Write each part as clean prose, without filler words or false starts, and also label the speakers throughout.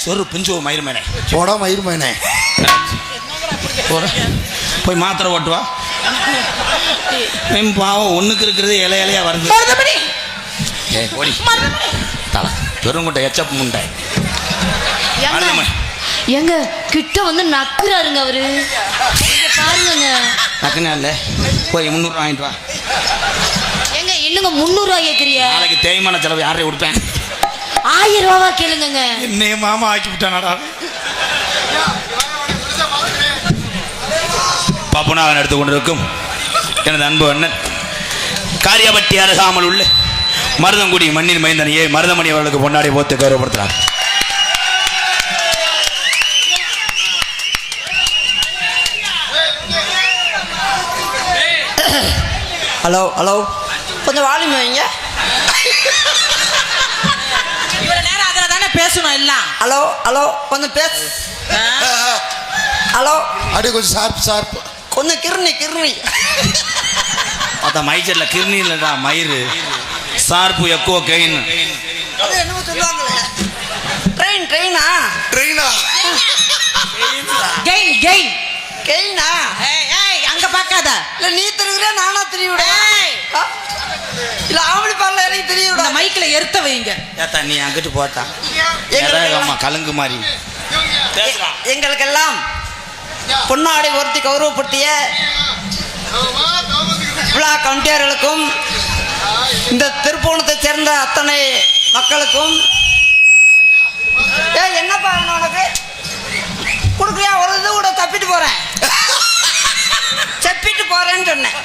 Speaker 1: சொரு பிஞ்சு மயிர்மேனே
Speaker 2: போடா மயிர்மேனே
Speaker 1: போய் மாத்திரை ஓட்டுவா. பாவம் ஒண்ணுக்கு இருக்கிறது இலையா வருது. ஓடி தலை பெருங்குட்டை எச்சப்பு முண்டை
Speaker 3: எங்க கிட்ட வந்து நக்குறாருங்க அவரு. பாருங்க
Speaker 1: நக்குனா இல்ல, போய் 300 வாங்கிட்டு வா.
Speaker 3: எங்க இன்னுங்க 300 ரூபாய் கேக்குறியா?
Speaker 1: நாளைக்கு தேய்மான செலவு யாரையும் கொடுப்பேன்.
Speaker 3: 1000 ரூபாவா கேளுங்க.
Speaker 1: என்னைய மாமா ஆக்கி விட்டானடா. பப்புனாவன் எடுத்துக்கொண்டிருக்கும் எனது அன்பு அண்ணன் காரியப்பட்டி அருகாமல் உள்ள மருதங்குடி மண்ணின் மைந்தனையே மருதமணி அவர்களுக்கு பொன்னாடி போத்து கௌரவப்படுத்துறார்.
Speaker 4: ஹலோ ஹலோ, கொஞ்சம் வால்யூம் வைங்க.
Speaker 5: இவ்வளவு நேரம் அதில் தானே பேசணும் எல்லாம்.
Speaker 4: ஹலோ ஹலோ, கொஞ்சம் பேசு. ஹலோ,
Speaker 2: அப்படியே கொஞ்சம் ஷார்ப்
Speaker 4: கொஞ்சம் கிருணி
Speaker 1: அதான் மைச்சர்ல கிருணி இல்லடா மயிறு சார்பு எக்கோ கெயின்.
Speaker 4: அது என்னமோ சொல்லுவாங்களே, ட்ரெயினா கெயினா.
Speaker 5: அங்க பார்க்காத.
Speaker 4: இல்ல நீ திருவிழா நானா திருவிழா இல்ல ஆவணி பாடல எனக்கு தெரியும்.
Speaker 5: மைக்ல எருத்த வைங்க.
Speaker 1: ஏத்தா நீ அங்கிட்டு போத்தா அம்மா கலங்கு மாதிரி.
Speaker 4: எங்களுக்கெல்லாம் பொன்னாடை ஒருத்தி கௌரவப்படுத்திய விழா கமிட்டியார்களுக்கும் இந்த திருப்போணத்தை சேர்ந்த அத்தனை மக்களுக்கும் என்னப்பா உனக்கு கொடுக்குறியா? ஒரு இது கூட தப்பிட்டு போறேன் செப்பிட்டு போறேன்னு சொன்னேன்.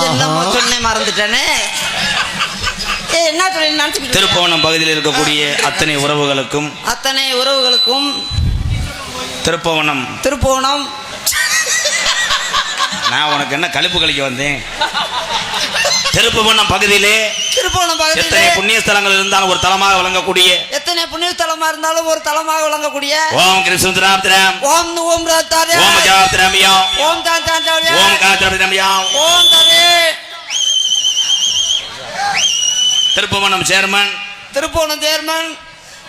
Speaker 4: என்னமோ சொன்னேன் மறந்துட்டேனே. என்ன சொல்லி நினைச்சு
Speaker 1: திருப்போணம் பகுதியில் இருக்கக்கூடிய அத்தனை உறவுகளுக்கும் திருப்போணம் நான் உனக்கு என்ன கழிப்பு கழிக்க வந்தேன். திருப்போணம் பகுதியிலே எத்தனை புண்ணிய ஸ்தலங்கள் இருந்தாலும் ஒரு தலமாக விளங்கக்கூடிய ஓம் கிருஷ்ணராம்
Speaker 4: ஓம் ஓம் ராத்தாரே
Speaker 1: ஓம் ஜாத்ரமியா
Speaker 4: ஓம் தாந்தாந்தவயா
Speaker 1: ஓம் காத்ரமியா
Speaker 4: ஓம் தரே.
Speaker 1: திருப்போணம் சேர்மன்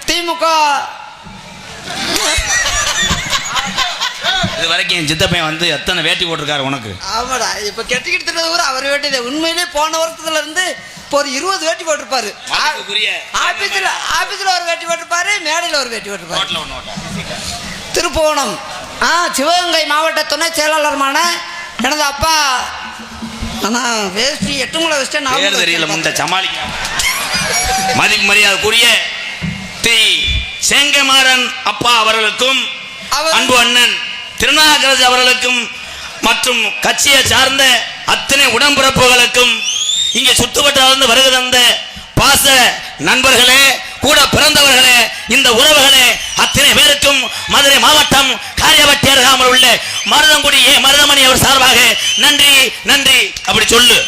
Speaker 4: திமுக
Speaker 1: இது வரைக்கும் என் சித்தப்பையன் வந்து எத்தனை வேட்டி போட்டிருக்காரு உனக்கு?
Speaker 4: ஆமாடா, இப்ப கெட்டிக்கிட்டு அவர் வேட்டி உண்மையிலே போன வருஷத்துல இருந்து இப்போ ஒரு 20 வேட்டி போட்டிருப்பாரு. ஆபீஸ்ல ஒரு வேட்டி போட்டிருப்பாரு, மேடையில ஒரு வேட்டி போட்டிருப்பாரு. திருப்போணம் சிவகங்கை மாவட்ட துணை செயலாளருமான எனது அப்பா வேஷ்டி 8 முளை வச்சுட்டு
Speaker 1: தெரியல முண்டை சமாளிக்க மதிப்பு மரியாதைக்குரிய தி செங்கமாறன் அப்பா அவர்களுக்கும் அன்பு அண்ணன் திருநாகராஜ் அவர்களுக்கும் மற்றும் கட்சியை சார்ந்த அத்தனை உடன்பிறப்புகளுக்கும் இங்கே சுற்றுவட்டாரிலிருந்து வருகை தந்த பாச நண்பர்களே, கூட பிறந்தவர்களே, இந்த உறவுகளே அத்தனை பேருக்கும் மதுரை மாவட்டம் காரியப்பட்டி அருகாமல் உள்ள மருதங்குடி மருதமணி அவர் சார்பாக நன்றி அப்படி சொல்லு.